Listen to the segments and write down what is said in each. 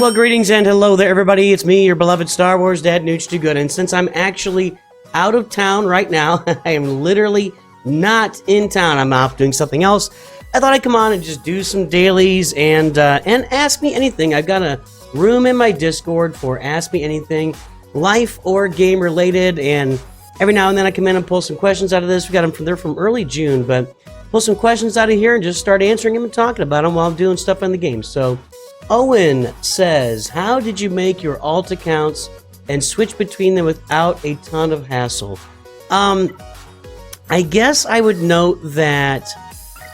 Well, greetings and hello there, everybody. It's me, your beloved Star Wars Dad, Nooch Too Good. And since I'm actually out of town right now, I am literally not in town. I'm off doing something else. I thought I'd come on and just do some dailies and ask me anything. I've got a room in my Discord for Ask Me Anything, life or game related, and every now and then I come in and pull some questions out of this. We got them from early June, but pull some questions out of here and just start answering them and talking about them while I'm doing stuff in the game. So Owen says, how did you make your alt accounts and switch between them without a ton of hassle? I guess I would note that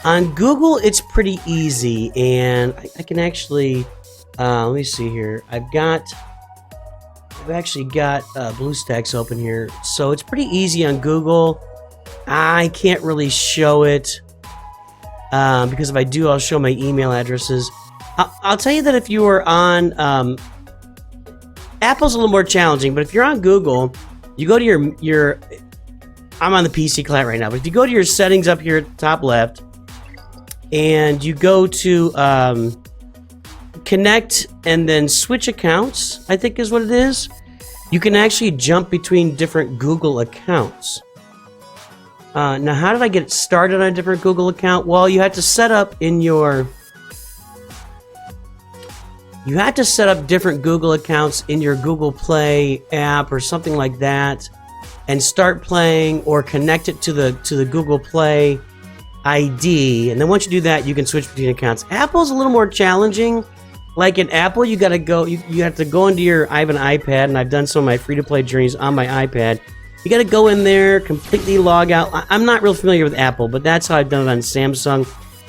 on Google it's pretty easy, and I can actually let me see here. I've actually got BlueStacks open here, so it's pretty easy on Google. I can't really show it because if I do, I'll show my email addresses. I'll tell you that if you are on Apple's a little more challenging, but if you're on Google, you go to your I'm on the PC client right now, but if you go to your settings up here at the top left and you go to connect and then switch accounts, I think is what it is, you can actually jump between different Google accounts. Now, how did I get started on a different Google account? Well, you had to set up different Google accounts in your Google Play app or something like that, and start playing or connect it to the Google Play ID. And then once you do that, you can switch between accounts. Apple's a little more challenging. Like in Apple, you gotta go. You have to go into your. I have an iPad, and I've done some of my free-to-play journeys on my iPad. You gotta go in there, completely log out. I'm not real familiar with Apple, but that's how I've done it on Samsung.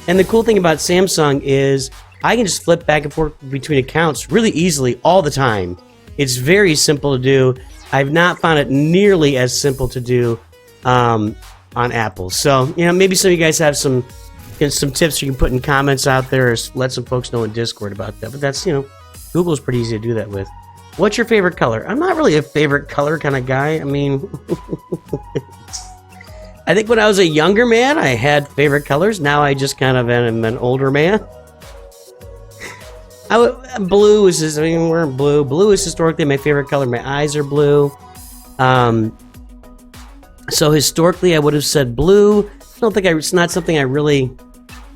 And the cool thing about Samsung is I can just flip back and forth between accounts really easily all the time. It's very simple to do. I've not found it nearly as simple to do on Apple. So, you know, maybe some of you guys have some tips you can put in comments out there, or let some folks know in Discord about that. But that's, you know, Google's pretty easy to do that with. What's your favorite color? I'm not really a favorite color kind of guy. I mean, I think when I was a younger man, I had favorite colors. Now I just kind of am an older man. Blue is just, I mean, we're blue. Blue is historically my favorite color. My eyes are blue. So historically, I would have said blue. I don't think it's not something I really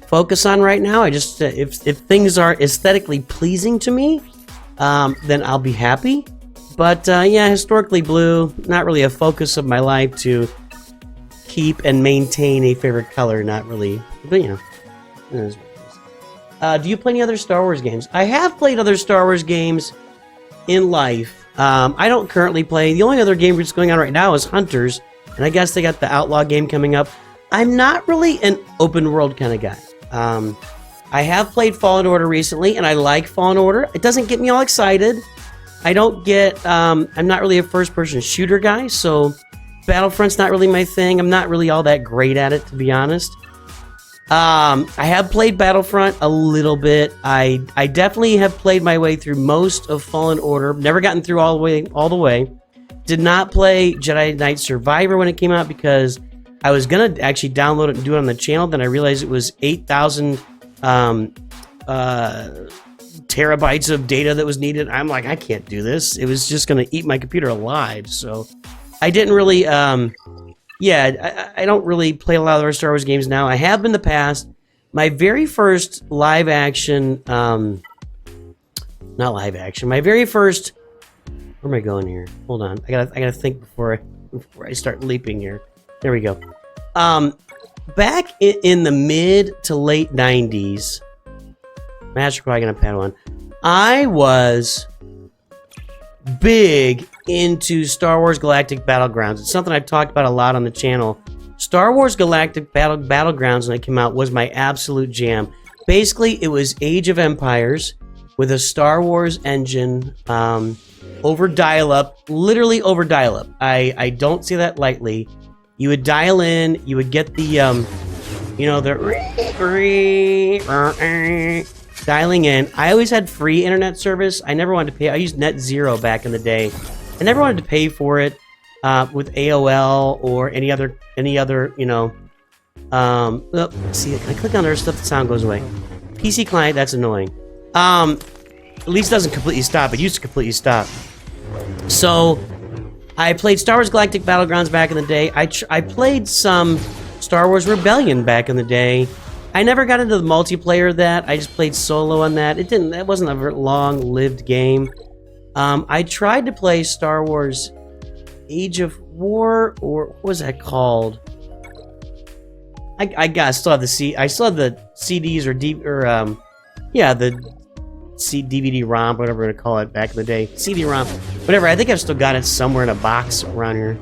focus on right now. I just, if things are aesthetically pleasing to me, then I'll be happy. But yeah, historically blue, not really a focus of my life to keep and maintain a favorite color. Not really, but you know, it is. Do you play any other Star Wars games? I have played other Star Wars games in life. I don't currently play. The only other game that's going on right now is Hunters, and I guess they got the Outlaw game coming up. I'm not really an open world kind of guy. I have played Fallen Order recently, and I like Fallen Order. It doesn't get me all excited. I don't get... I'm not really a first-person shooter guy, so Battlefront's not really my thing. I'm not really all that great at it, to be honest. I have played Battlefront a little bit. I definitely have played my way through most of Fallen Order. Never gotten through all the way. Did not play Jedi Knight Survivor when it came out because I was gonna actually download it and do it on the channel. Then I realized it was 8,000 terabytes of data that was needed. I'm like, I can't do this. It was just gonna eat my computer alive. So I didn't really. Yeah, I don't really play a lot of other Star Wars games now. I have in the past. My very first live action, not live action. My very first. Where am I going here? Hold on. I gotta think before I start leaping here. There we go. Back in the mid to late 90s, Master Qui-Gon and Padawan, I was big into Star Wars Galactic Battlegrounds. It's something I've talked about a lot on the channel. Star Wars Galactic Battlegrounds, when it came out, was my absolute jam. Basically, it was Age of Empires with a Star Wars engine, over dial-up, literally over dial-up. I don't say that lightly. You would dial in, you would get the, you know, the dialing in. I always had free internet service. I never wanted to pay. I used Net Zero back in the day. I never wanted to pay for it with AOL or any other, you know. See, I click on other stuff, the sound goes away. PC client, that's annoying. at least doesn't completely stop. It used to completely stop. So I played Star Wars Galactic Battlegrounds back in the day. I played some Star Wars Rebellion back in the day. I never got into the multiplayer of that. I just played solo on that. It wasn't a very long-lived game. I tried to play Star Wars Age of War, or what was that called? I still have the CDs or the DVD-ROM, whatever we're gonna call it back in the day. CD-ROM, whatever. I think I've still got it somewhere in a box around here.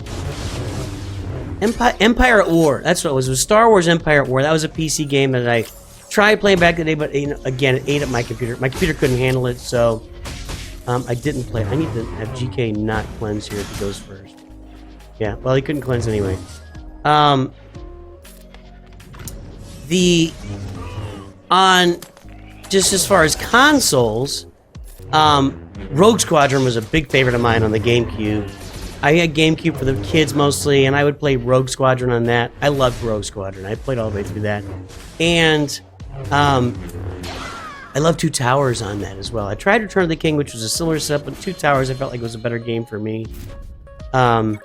Empire at War. That's what it was. It was Star Wars Empire at War. That was a PC game that I tried playing back in the day, but again, it ate up my computer. My computer couldn't handle it, so I didn't play it. I need to have GK not cleanse here if he goes first. Yeah, well, he couldn't cleanse anyway. Just as far as consoles, Rogue Squadron was a big favorite of mine on the GameCube. I had GameCube for the kids mostly, and I would play Rogue Squadron on that. I loved Rogue Squadron. I played all the way through that. And I love Two Towers on that as well. I tried Return of the King, which was a similar setup, but Two Towers I felt like was a better game for me. Other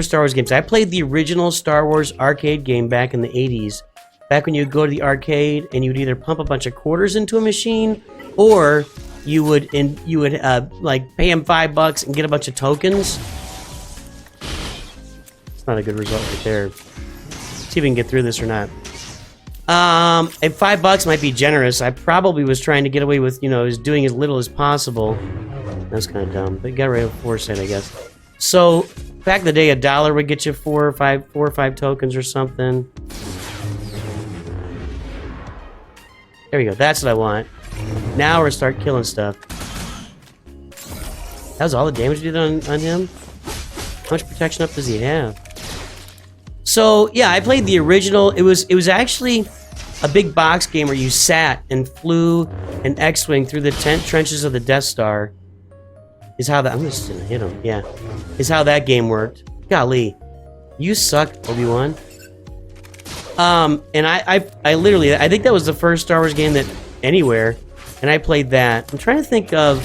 Star Wars games. I played the original Star Wars arcade game back in the 80s. Back when you would go to the arcade and you would either pump a bunch of quarters into a machine, or you would like pay him $5 and get a bunch of tokens. It's not a good result right there. See if we can get through this or not. And $5 might be generous. I probably was trying to get away with, doing as little as possible. That's kind of dumb, but you got rid of foresight, I guess. So back in the day, $1 would get you four or five tokens or something. There we go. That's what I want. Now we're gonna start killing stuff. That was all the damage you did on him? How much protection up does he have? So yeah, I played the original. It was actually a big box game where you sat and flew an X-wing through the trenches of the Death Star. Is how that I'm just gonna hit him. Yeah, is how that game worked. Golly, you suck, Obi-Wan. And I literally, I think that was the first Star Wars game that anywhere, and I played that. I'm trying to think of,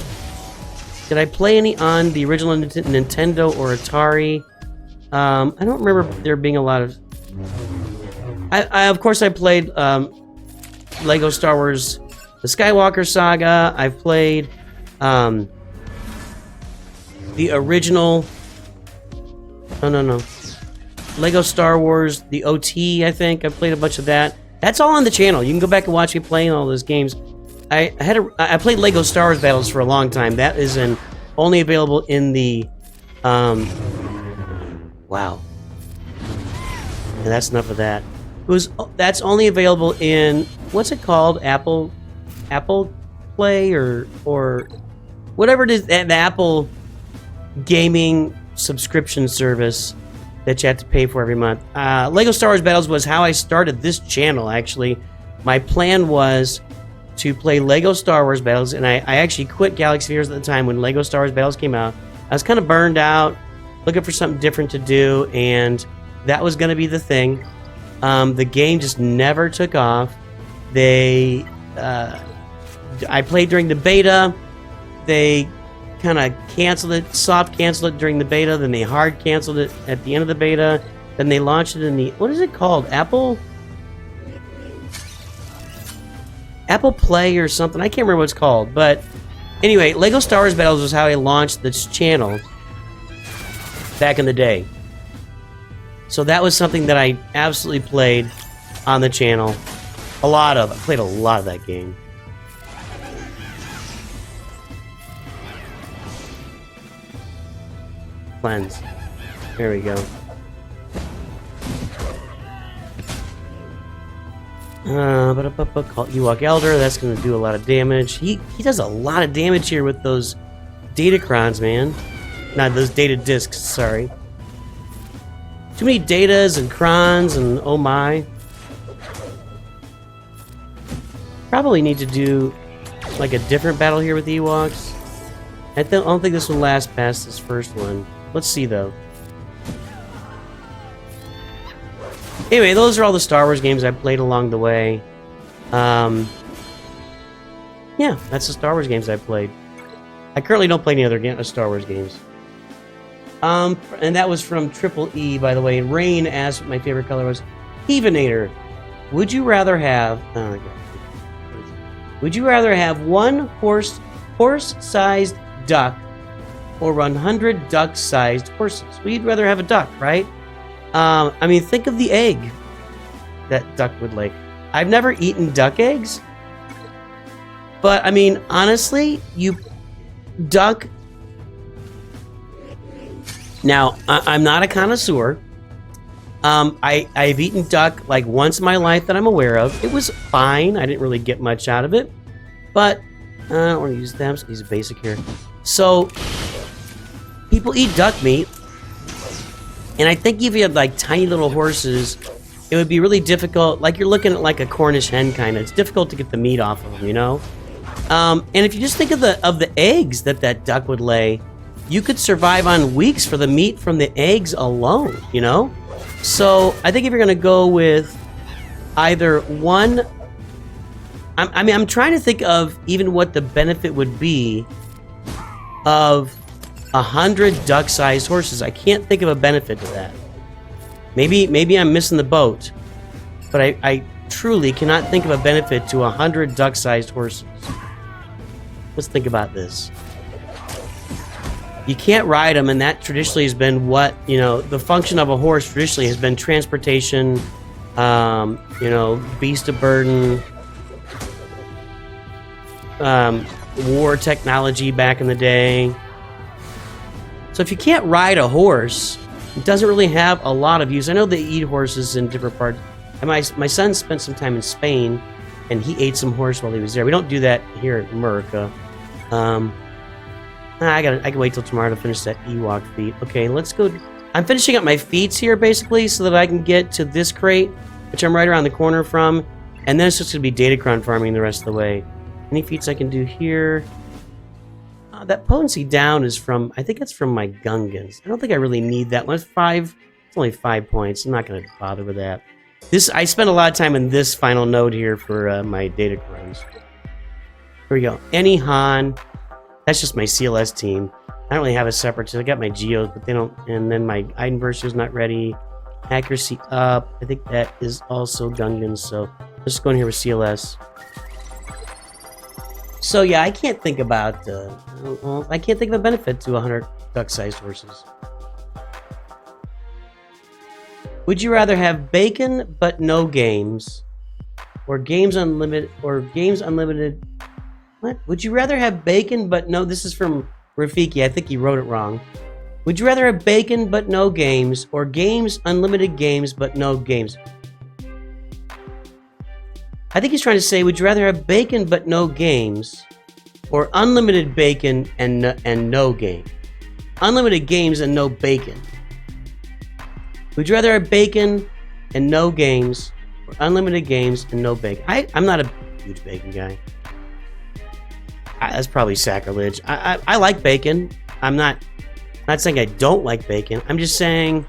did I play any on the original Nintendo or Atari? I don't remember there being a lot of. Of course I played Lego Star Wars: The Skywalker Saga. I've played the original. No. Lego Star Wars, the OT, I think. I played a bunch of that. That's all on the channel. You can go back and watch me playing all those games. I played Lego Star Wars Battles for a long time. That is only available in the wow. And that's enough of that. That's only available in, what's it called? Apple Play or whatever it is, the Apple gaming subscription service that you have to pay for every month. Lego Star Wars Battles was how I started this channel, actually. My plan was to play Lego Star Wars Battles, and I actually quit Galaxy Heroes at the time when Lego Star Wars Battles came out. I was kind of burned out, looking for something different to do, and that was going to be the thing. The game just never took off. I played during the beta. They kind of canceled it, soft canceled it during the beta, then they hard canceled it at the end of the beta, then they launched it in the, what is it called? Apple Play or something. I can't remember what it's called, but anyway, Lego Star Wars Battles was how I launched this channel back in the day. So that was something that I absolutely played on the channel. I played a lot of that game. Cleanse. There we go. Call Ewok Elder. That's going to do a lot of damage. He does a lot of damage here with those Datacrons, man. Not those data discs, sorry. Too many datas and crons and oh my. Probably need to do like a different battle here with Ewoks. I don't think this will last past this first one. Let's see though. Anyway, those are all the Star Wars games I played along the way. Yeah, that's the Star Wars games I've played. I currently don't play any other Star Wars games. And that was from Triple E, by the way. And Rain asked what my favorite color was. Heavenator. Would you rather have... would you rather have one horse-sized duck or 100 duck-sized horses? Well, you'd rather have a duck, right? I mean, think of the egg that duck would lay. I've never eaten duck eggs. But, I mean, honestly, duck... Now, I'm not a connoisseur. I've eaten duck like once in my life that I'm aware of. It was fine. I didn't really get much out of it. But I don't want to use them. So these are basic here. So people eat duck meat. And I think if you had like tiny little horses, it would be really difficult. Like you're looking at like a Cornish hen kind of. It's difficult to get the meat off of them, you know? And if you just think of the eggs that duck would lay, you could survive on weeks for the meat from the eggs alone, you know? So I think if you're going to go with either one... I mean, I'm trying to think of even what the benefit would be of 100 duck-sized horses. I can't think of a benefit to that. Maybe I'm missing the boat. But I truly cannot think of a benefit to 100 duck-sized horses. Let's think about this. You can't ride them, and that traditionally has been what, you know, the function of a horse traditionally has been transportation, you know, beast of burden, war technology back in the day. So if you can't ride a horse, it doesn't really have a lot of use. I know they eat horses in different parts. And my son spent some time in Spain, and he ate some horse while he was there. We don't do that here in America. I can wait till tomorrow to finish that Ewok feat. Okay, let's go. I'm finishing up my feats here, basically, so that I can get to this crate, which I'm right around the corner from, and then it's just going to be Datacron farming the rest of the way. Any feats I can do here? That potency down is from, I think it's from my Gungans. I don't think I really need that one. It's only 5 points. I'm not going to bother with that. I spent a lot of time in this final node here for my Datacrons. Here we go. Any Han. That's just my CLS team. I don't really have a separate team. I got my Geos, but they don't. And then my Eidenverser's not ready. Accuracy up. I think that is also Gungans. So let's go in here with CLS. So yeah, I can't think about. I can't think of a benefit to 100 duck-sized horses. Would you rather have bacon but no games, or games unlimited, What? Would you rather have bacon but no... This is from Rafiki. I think he wrote it wrong. Would you rather have bacon but no games, or games, unlimited games but no games? I think he's trying to say, would you rather have bacon but no games, or unlimited bacon and no game? Unlimited games and no bacon. Would you rather have bacon and no games, or unlimited games and no bacon? I'm not a huge bacon guy. That's probably sacrilege. I like bacon. I'm not saying I don't like bacon. I'm just saying,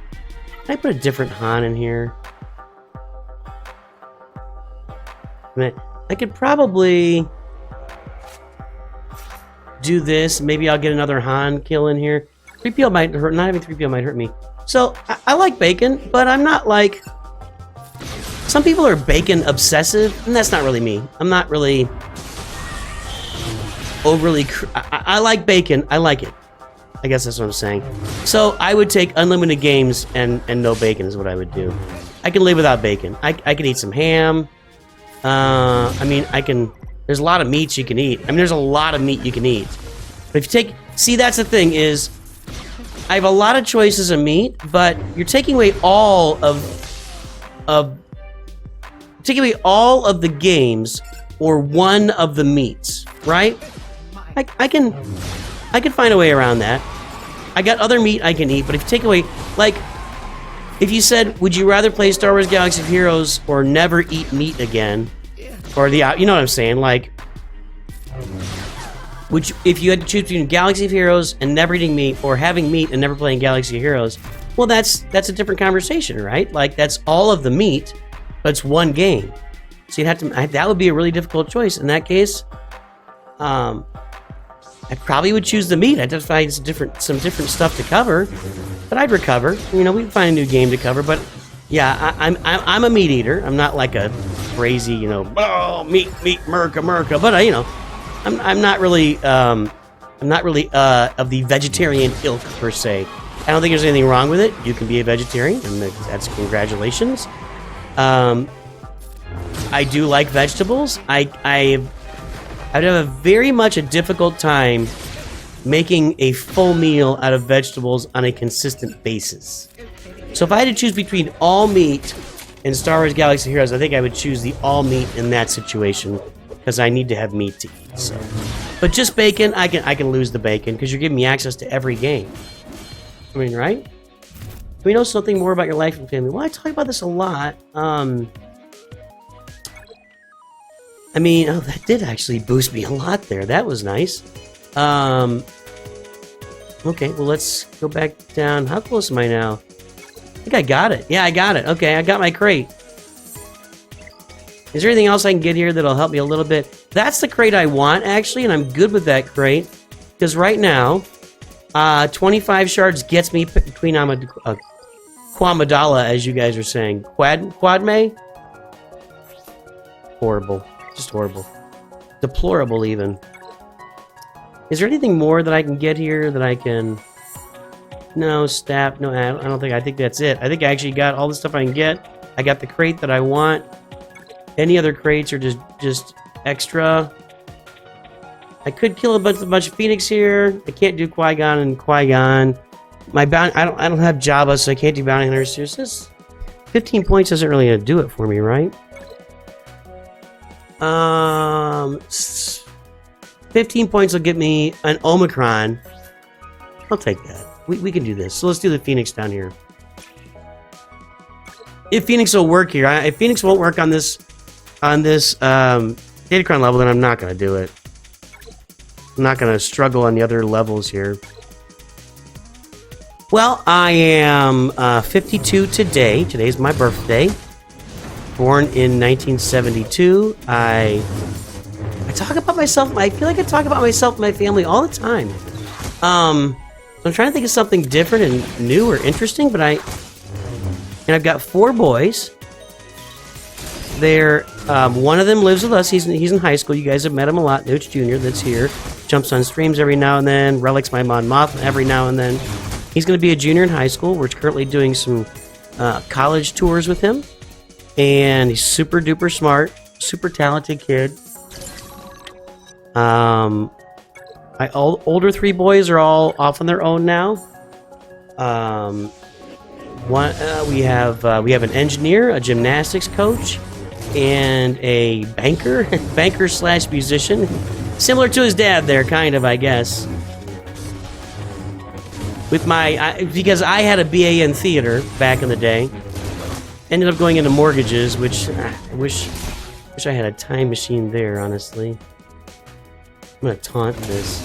can I put a different Han in here? I could probably do this. Maybe I'll get another Han kill in here. 3PO might hurt. Not having 3PO might hurt me. So I like bacon, but I'm not like... Some people are bacon obsessive, and that's not really me. I'm not really... overly... I like bacon. I like it. I guess that's what I'm saying. So I would take unlimited games and no bacon is what I would do. I can live without bacon. I can eat some ham. I mean, there's a lot of meats you can eat. I mean, there's a lot of meat you can eat. But if you take... See, that's the thing is... I have a lot of choices of meat, but you're taking away all of taking away all of the games or one of the meats, right? I can find a way around that. I got other meat I can eat, but if you take away, like, if you said, would you rather play Star Wars Galaxy of Heroes or never eat meat again? Or you know what I'm saying? Like, if you had to choose between Galaxy of Heroes and never eating meat, or having meat and never playing Galaxy of Heroes, well, that's a different conversation, right? Like, that's all of the meat, but it's one game. So you'd have to, that would be a really difficult choice. In that case, I probably would choose the meat. I'd just find some different stuff to cover, but I'd recover. We'd find a new game to cover. But yeah, I'm a meat eater. I'm not like a crazy, meat, America. But I'm not really of the vegetarian ilk per se. I don't think there's anything wrong with it. You can be a vegetarian, and that's congratulations. I do like vegetables. I'd have very much a difficult time making a full meal out of vegetables on a consistent basis. So if I had to choose between all meat and Star Wars Galaxy Heroes, I think I would choose the all meat in that situation because I need to have meat to eat. So, but just bacon, I can lose the bacon because you're giving me access to every game. I mean, right? Do we know something more about your life and family? Well, I talk about this a lot. That did actually boost me a lot there. That was nice. Okay, well, let's go back down. How close am I now? I think I got it. Yeah, I got it. Okay, I got my crate. Is there anything else I can get here that'll help me a little bit? That's the crate I want, actually, and I'm good with that crate. Because right now, 25 shards gets me Queen Amidala, as you guys are saying. Quadme? Horrible. Just horrible. Deplorable, even. Is there anything more that I can get here that I can... No, stab. No, I don't think. I think that's it. I think I actually got all the stuff I can get. I got the crate that I want. Any other crates are just extra. I could kill a bunch of Phoenix here. I can't do Qui-Gon and Qui-Gon. My bounty... I don't have Jabba, so I can't do bounty hunters. It's just 15 points isn't really gonna do it for me, right? 15 points will get me an Omicron. I'll take that. We can do this. So let's do the Phoenix down here. If Phoenix will work here, if Phoenix won't work on this Datacron level, then I'm not gonna do it. I'm not gonna struggle on the other levels here. Well, I am 52 today. Today's my birthday. Born in 1972. I talk about myself. I feel like I talk about myself and my family all the time. I'm trying to think of something different and new or interesting, but I've got 4 boys. They're one of them lives with us. He's in high school. You guys have met him a lot. Nooch Jr. that's here. Jumps on streams every now and then. Relics my Mon Mothma every now and then. He's going to be a junior in high school. We're currently doing some college tours with him. And he's super duper smart, super talented kid. My older 3 boys are all off on their own now. We have an engineer, a gymnastics coach, and a banker slash musician, similar to his dad there, kind of, I guess. With because I had a BA in theater back in the day. Ended up going into mortgages, which I wish I had a time machine there, honestly. I'm gonna taunt this.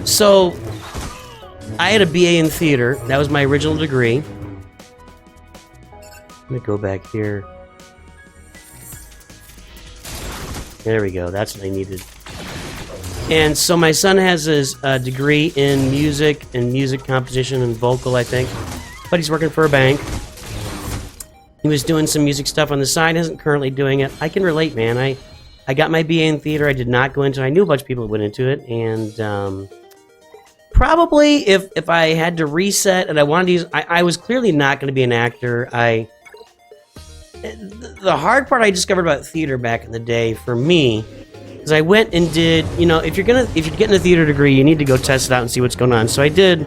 So I had a BA in theater. That was my original degree. Let me go back here. There we go. That's what I needed. And so my son has his degree in music and music composition and vocal, I think. But he's working for a bank. He was doing some music stuff on the side, isn't currently doing it. I can relate, man. I got my BA in theater. I did not go into it. I knew a bunch of people that went into it. And probably if I had to reset and I wanted to use... I was clearly not going to be an actor. The hard part I discovered about theater back in the day, for me... Because I went and did, if you're getting a theater degree, you need to go test it out and see what's going on. So I did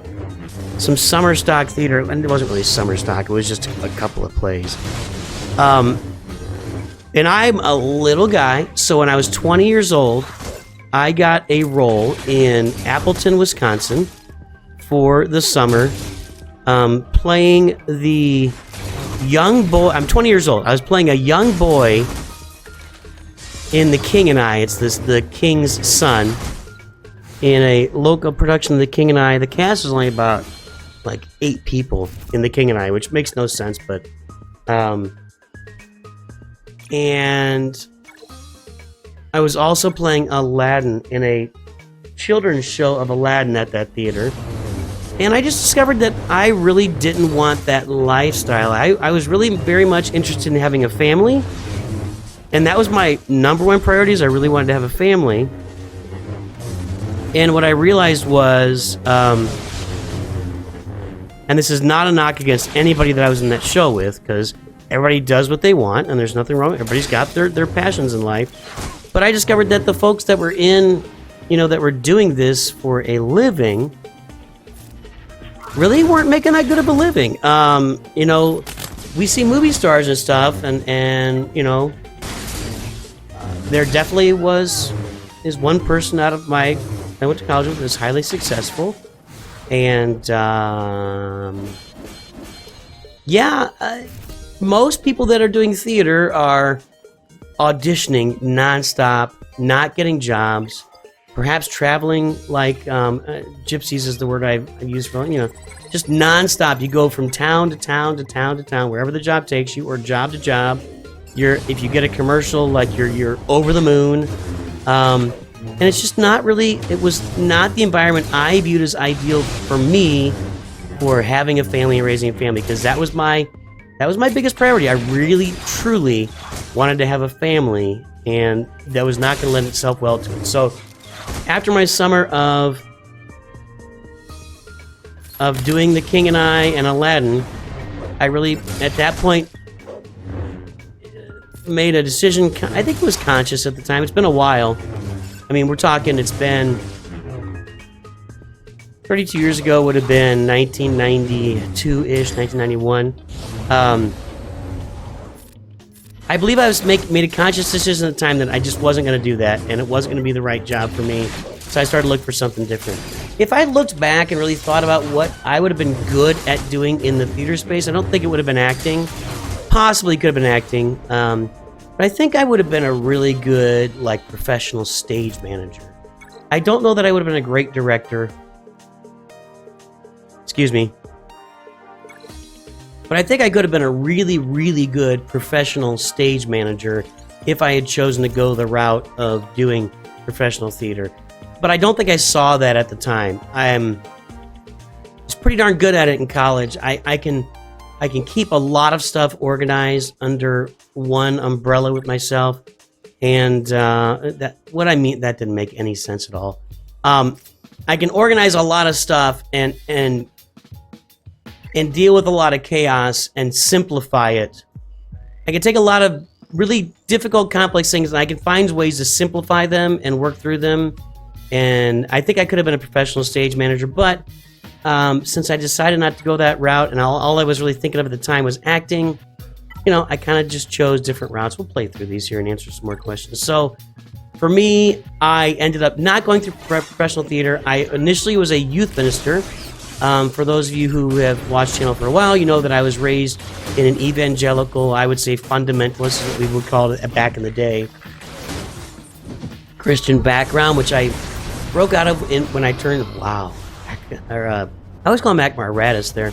some summer stock theater, and it wasn't really summer stock, it was just a couple of plays. And I'm a little guy, so when I was 20 years old, I got a role in Appleton, Wisconsin for the summer, playing the young boy. I'm 20 years old. I was playing a young boy in The King and I. It's the king's son in a local production of The King and I. The cast was only about like 8 people in The King and I, which makes no sense, but and I was also playing Aladdin in a children's show of Aladdin at that theater. And I just discovered that I really didn't want that lifestyle. I was really very much interested in having a family. And that was my number one priority, is I really wanted to have a family. And what I realized was, and this is not a knock against anybody that I was in that show with, because everybody does what they want, and there's nothing wrong. Everybody's got their passions in life. But I discovered that the folks that were that were doing this for a living really weren't making that good of a living. We see movie stars and stuff, and there definitely is one person out of I went to college with that's highly successful, and most people that are doing theater are auditioning nonstop, not getting jobs, perhaps traveling like gypsies is the word I've used for, just nonstop. You go from town to town to town to town, wherever the job takes you, or job to job. If you get a commercial, like you're over the moon. And it's just not really, it was not the environment I viewed as ideal for me for having a family and raising a family, because that was my biggest priority. I really, truly wanted to have a family, and that was not going to lend itself well to it. So after my summer of doing The King and I and Aladdin, I really, at that point, made a decision. I think it was conscious at the time. It's been a while. I mean, we're talking, it's been 32 years ago, would have been 1992-ish, 1991. I believe I made a conscious decision at the time that I just wasn't going to do that, and it wasn't going to be the right job for me, so I started to look for something different. If I looked back and really thought about what I would have been good at doing in the theater space, I don't think it would have been acting. Possibly could have been acting, but I think I would have been a really good, professional stage manager. I don't know that I would have been a great director. Excuse me. But I think I could have been a really, really good professional stage manager if I had chosen to go the route of doing professional theater. But I don't think I saw that at the time. I was pretty darn good at it in college. I can keep a lot of stuff organized under one umbrella with myself, and that didn't make any sense at all. I can organize a lot of stuff and deal with a lot of chaos and simplify it. I can take a lot of really difficult, complex things, and I can find ways to simplify them and work through them. And I think I could have been a professional stage manager, but since I decided not to go that route, and all I was really thinking of at the time was acting, I kind of just chose different routes. We'll play through these here and answer some more questions. So, for me, I ended up not going through professional theater. I initially was a youth minister. For those of you who have watched the channel for a while, you know that I was raised in an evangelical, I would say fundamentalist, is what we would call it back in the day, Christian background, which I broke out of when I turned, I always call him Akmaratus there.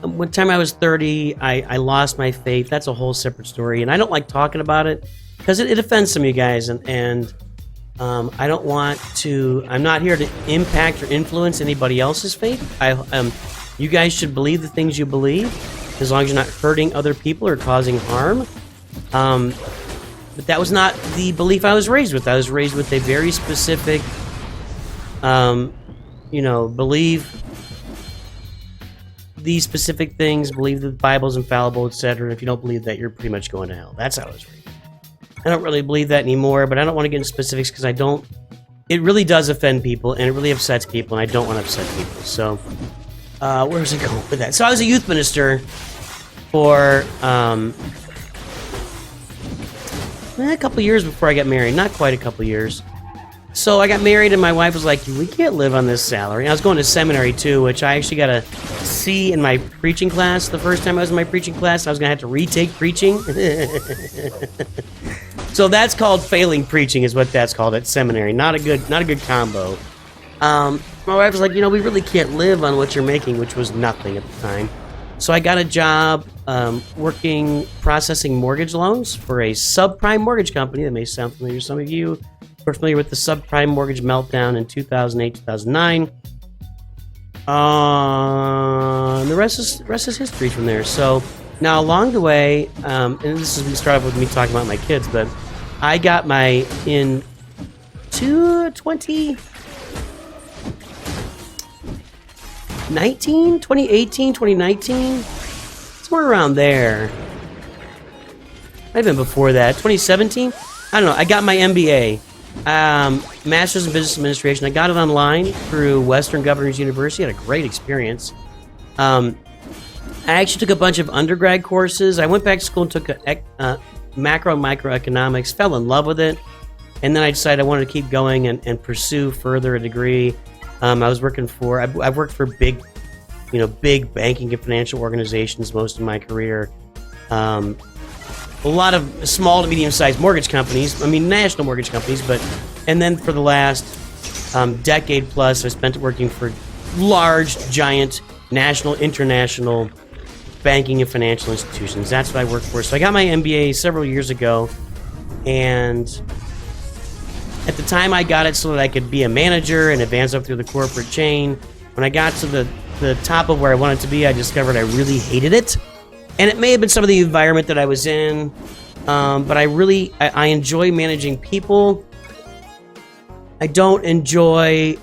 One time I was 30, I lost my faith. That's a whole separate story, and I don't like talking about it because it offends some of you guys, and I don't want to. I'm not here to impact or influence anybody else's faith. You guys should believe the things you believe, as long as you're not hurting other people or causing harm. But that was not the belief I was raised with. I was raised with a very specific, believe these specific things, believe that the Bible's infallible, etc. If you don't believe that, you're pretty much going to hell. That's how I was raised. I don't really believe that anymore, but I don't want to get into specifics because it really does offend people, and it really upsets people, and I don't want to upset people. So, where's it going with that? So I was a youth minister for a couple years before I got married. Not quite a couple years. So I got married, and my wife was like, we can't live on this salary. I was going to seminary, too, which I actually got a C in my preaching class. The first time I was in my preaching class, I was going to have to retake preaching. So that's called failing preaching, is what that's called at seminary. Not a good combo. My wife was like, we really can't live on what you're making, which was nothing at the time. So I got a job processing mortgage loans for a subprime mortgage company. That may sound familiar to some of you. We're familiar with the subprime mortgage meltdown in 2008, 2009. The rest is history from there. So now along the way, and this is started with me talking about my kids, but I got in 2018, 2019, somewhere around there. Might have been before that, 2017. I don't know. I got my MBA, Master's in Business Administration. I got it online through Western Governors University. I had a great experience. I actually took a bunch of undergrad courses. I went back to school and took macro and microeconomics, fell in love with it, and then I decided I wanted to keep going and pursue further a degree. I've worked for big banking and financial organizations most of my career. A lot of small to medium-sized mortgage companies, national mortgage companies, and then for the last decade plus, I spent working for large, giant, national, international banking and financial institutions. That's what I work for. So I got my MBA several years ago, and at the time I got it so that I could be a manager and advance up through the corporate chain. When I got to the top of where I wanted to be, I discovered I really hated it. And it may have been some of the environment that I was in, but I enjoy managing people. I enjoy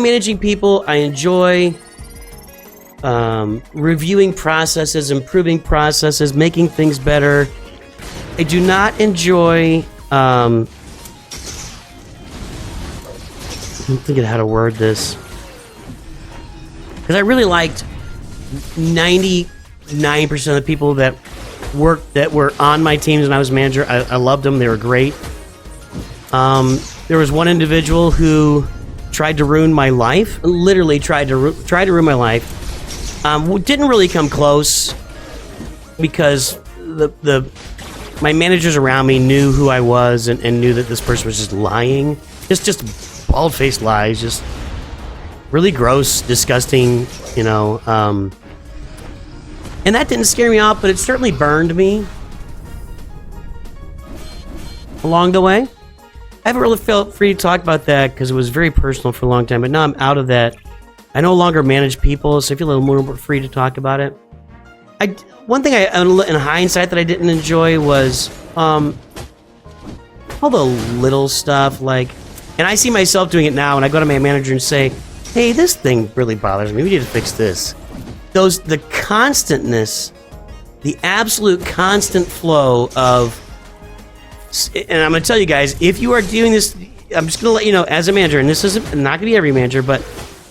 managing people. I enjoy reviewing processes, improving processes, making things better. I do not enjoy... I'm thinking how to word this. Because I really liked 99% of the people that were on my teams when I was manager. I loved them. They were great. There was one individual who tried to ruin my life. Literally tried to ruin my life. Didn't really come close because my managers around me knew who I was and knew that this person was just lying. Just bald-faced lies. Just really gross, disgusting, and that didn't scare me off, but it certainly burned me along the way. I haven't really felt free to talk about that because it was very personal for a long time, but now I'm out of that. I no longer manage people, so I feel a little more free to talk about it. One thing in hindsight that I didn't enjoy was all the little stuff, and I see myself doing it now, and I go to my manager and say, hey, this thing really bothers me. We need to fix this. The constantness, the absolute constant flow of, and I'm going to tell you guys, if you are doing this, I'm just going to let you know as a manager, and this isn't not going to be every manager, but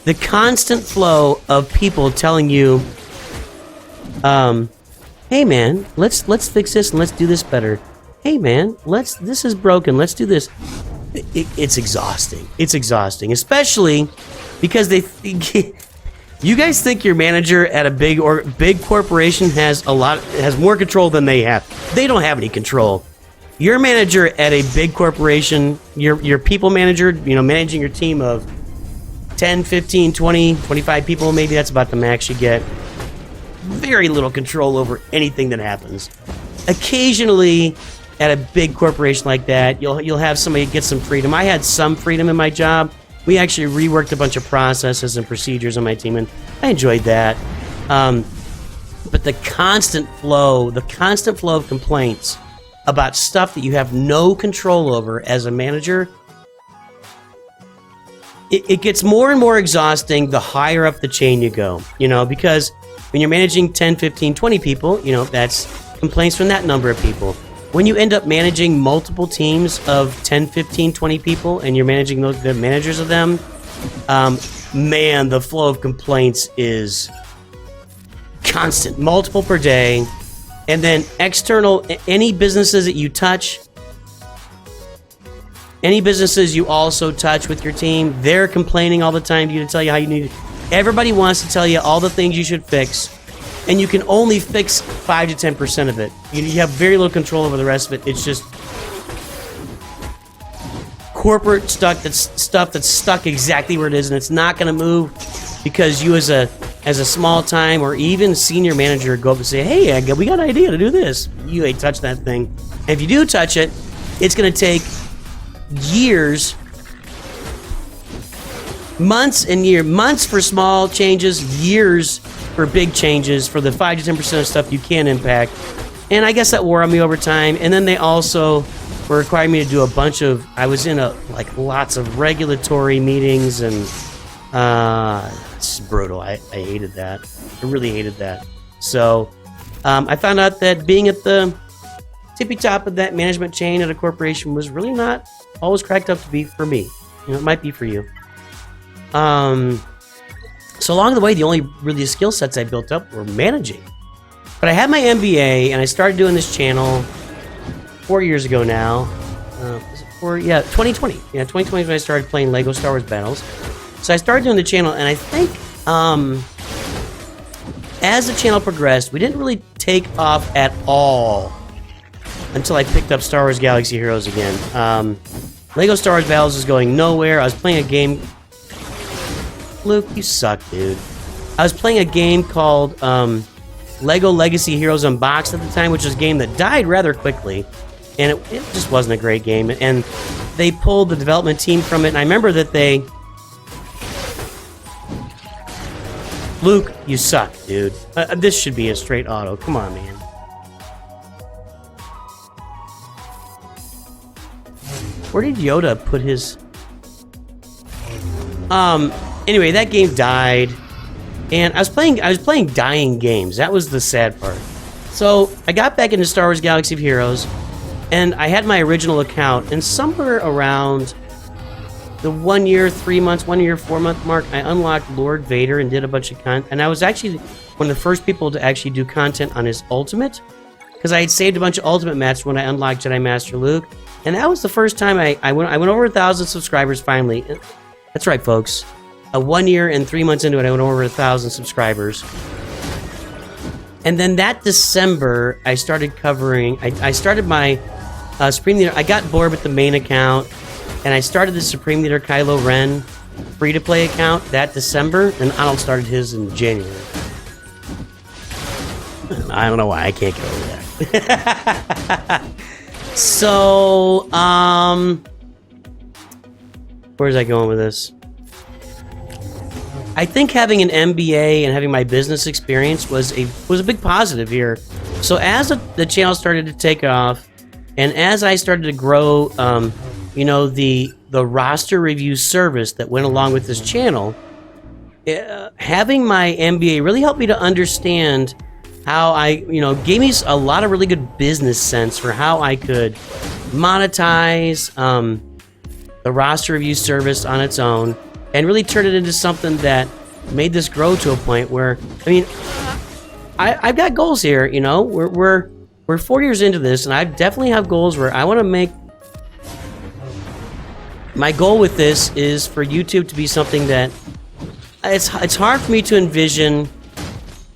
the constant flow of people telling you, hey man, let's fix this and let's do this better. Hey man, this is broken. Let's do this. It's exhausting. It's exhausting, especially because you guys think your manager at a big corporation has more control than they have. They don't have any control. Your manager at a big corporation, your people manager, managing your team of 10, 15, 20, 25 people, maybe that's about the max you get. Very little control over anything that happens. Occasionally, at a big corporation like that, you'll have somebody get some freedom. I had some freedom in my job. We actually reworked a bunch of processes and procedures on my team, and I enjoyed that. But the constant flow of complaints about stuff that you have no control over as a manager, it gets more and more exhausting the higher up the chain you go, because when you're managing 10, 15, 20 people, that's complaints from that number of people. When you end up managing multiple teams of 10, 15, 20 people, and you're managing the managers of them, man, the flow of complaints is constant, multiple per day. And then external, any businesses that you touch, any businesses you also touch with your team, they're complaining all the time to you to tell you how you need it. Everybody wants to tell you all the things you should fix, and you can only fix 5 to 10% of it. You have very little control over the rest of it. It's just corporate stuff that's stuck exactly where it is, and it's not going to move because you as as a small time or even senior manager go up and say, hey, we got an idea to do this. You ain't touch that thing. And if you do touch it, it's going to take years, months for small changes, years for big changes, for the 5 to 10% of stuff you can impact. And I guess that wore on me over time. And then they also were requiring me to do a bunch of, I was in lots of regulatory meetings, and it's brutal. I hated that. I really hated that. So I found out that being at the tippy top of that management chain at a corporation was really not always cracked up to be for me. It might be for you. So along the way, the only really skill sets I built up were managing. But I had my MBA, and I started doing this channel 4 years ago now. Was it 4? Yeah, 2020. Yeah, 2020 is when I started playing Lego Star Wars Battles. So I started doing the channel, and I think as the channel progressed, we didn't really take off at all until I picked up Star Wars Galaxy Heroes again. Lego Star Wars Battles was going nowhere. I was playing a game... Luke, you suck, dude. I was playing a game called Lego Legacy Heroes Unboxed at the time, which was a game that died rather quickly. And it just wasn't a great game. And they pulled the development team from it, and I remember that they... Luke, you suck, dude. This should be a straight auto. Come on, man. Where did Yoda put his... Anyway, that game died, and I was playing dying games. That was the sad part. So I got back into Star Wars Galaxy of Heroes, and I had my original account, and somewhere around the 1 year, 3 months, 1 year, 4 month mark, I unlocked Lord Vader and did a bunch of content. And I was actually one of the first people to actually do content on his Ultimate, because I had saved a bunch of Ultimate matches when I unlocked Jedi Master Luke, and that was the first time I went over 1,000 subscribers finally. That's right, folks. 1 year and 3 months into it, I went over 1,000 subscribers. And then that December, I started covering... I started my Supreme Leader... I got bored with the main account, and I started the Supreme Leader Kylo Ren free-to-play account that December, and Arnold started his in January. I don't know why I can't get over that. So, where's I going with this? I think having an MBA and having my business experience was a big positive here. So as the channel started to take off, and as I started to grow, the roster review service that went along with this channel, having my MBA really helped me to understand how gave me a lot of really good business sense for how I could monetize the roster review service on its own, and really turn it into something that made this grow to a point where, I've got goals here. We're 4 years into this, and I definitely have goals where I want to make. My goal with this is for YouTube to be something that it's hard for me to envision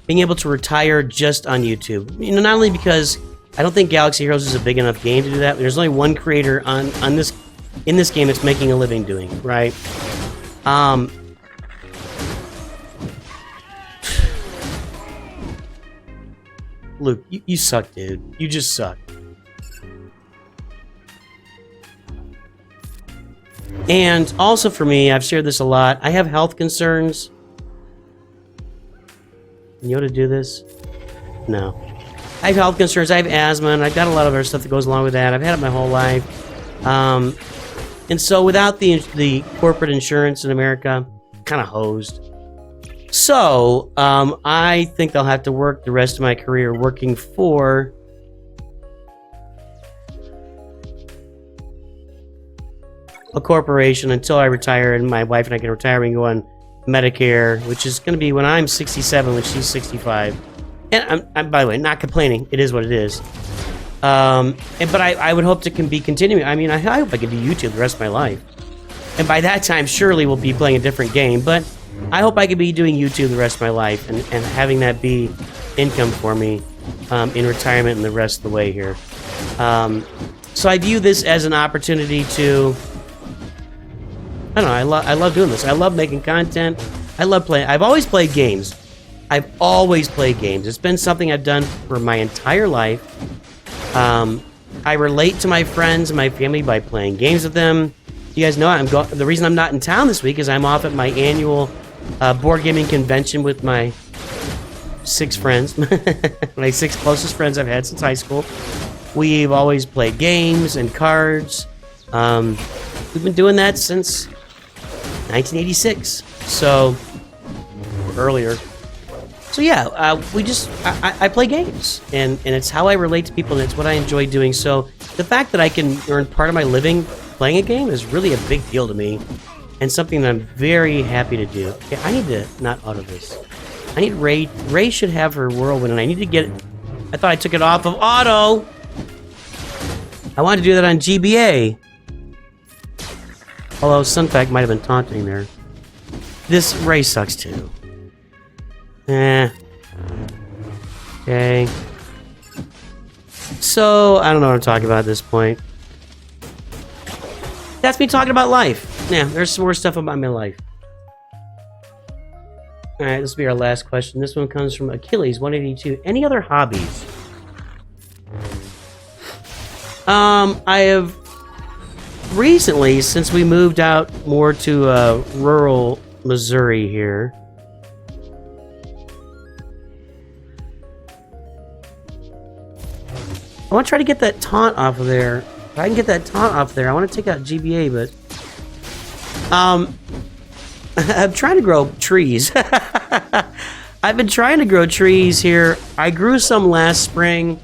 being able to retire just on YouTube. Not only because I don't think Galaxy Heroes is a big enough game to do that. There's only one creator in this game that's making a living doing it, right? Luke, you suck, dude. You just suck. And also for me, I've shared this a lot, I have health concerns. Can Yoda do this? No. I have health concerns, I have asthma, and I've got a lot of other stuff that goes along with that. I've had it my whole life. And so without the corporate insurance in America, kind of hosed. So, I think I'll have to work the rest of my career working for a corporation until I retire, and my wife and I can retire and go on Medicare, which is going to be when I'm 67, when she's 65. And I'm, by the way, not complaining. It is what it is. But I would hope to be continuing. I hope I can do YouTube the rest of my life. And by that time, surely we'll be playing a different game. But I hope I can be doing YouTube the rest of my life and having that be income for me in retirement and the rest of the way here. So I view this as an opportunity to... I don't know, I love doing this. I love making content. I love playing. I've always played games. I've always played games. It's been something I've done for my entire life. I relate to my friends and my family by playing games with them. You guys know the reason I'm not in town this week is I'm off at my annual board gaming convention with my 6 friends, my 6 closest friends I've had since high school. We've always played games and cards. We've been doing that since 1986, so or earlier. So yeah, I play games, and it's how I relate to people, and it's what I enjoy doing. So the fact that I can earn part of my living playing a game is really a big deal to me, and something that I'm very happy to do. Okay, I need to not auto this. I need Ray. Ray should have her whirlwind, and I need to get it. I thought I took it off of auto. I wanted to do that on GBA. Although Sunfact might have been taunting there. This Ray sucks too. Okay. So, I don't know what I'm talking about at this point. That's me talking about life. Yeah, there's some more stuff about my life. Alright, this will be our last question. This one comes from Achilles182. Any other hobbies? I have recently, since we moved out more to rural Missouri here, I want to try to get that taunt off of there. If I can get that taunt off there, I want to take out GBA, but I'm trying to grow trees. I've been trying to grow trees here. I grew some last spring,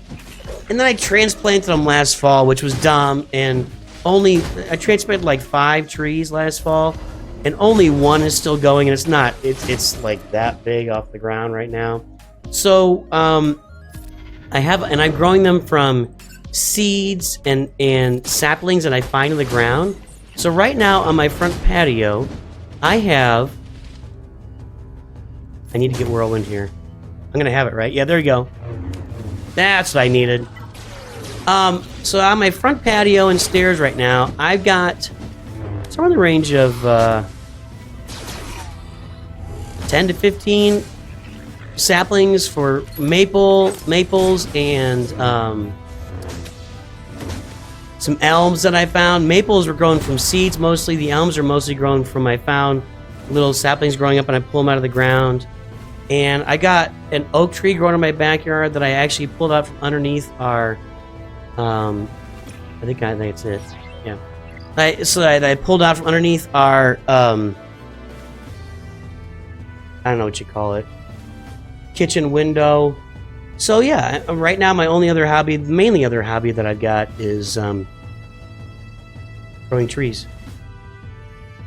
and then I transplanted them last fall, which was dumb, and I transplanted like 5 trees last fall, and only 1 is still going, and it's like that big off the ground right now. So, I'm growing them from seeds and saplings that I find in the ground. So right now on my front patio, I need to get whirlwind here. I'm gonna have it right. Yeah, there you go. That's what I needed. So on my front patio and stairs right now, I've got somewhere in the range of 10 to 15 saplings for maples and some elms that I found. Maples were grown from seeds mostly. The elms are mostly grown from I found little saplings growing up and I pull them out of the ground. And I got an oak tree growing in my backyard that I actually pulled out from underneath our I think it's it. Yeah. I pulled out from underneath our I don't know what you call it. Kitchen window. So yeah, right now my mainly other hobby that I've got is growing trees.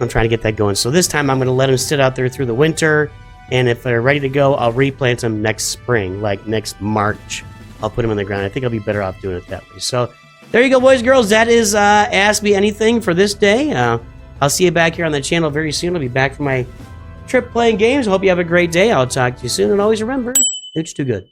I'm trying to get that going. So this time I'm going to let them sit out there through the winter, and if they're ready to go, I'll replant them next spring, like next March. I'll put them in the ground. I think I'll be better off doing it that way. So there you go, boys and girls. That is Ask Me Anything for this day. I'll see you back here on the channel very soon. I'll be back for my trip playing games. I hope you have a great day. I'll talk to you soon, and always remember, it's too good.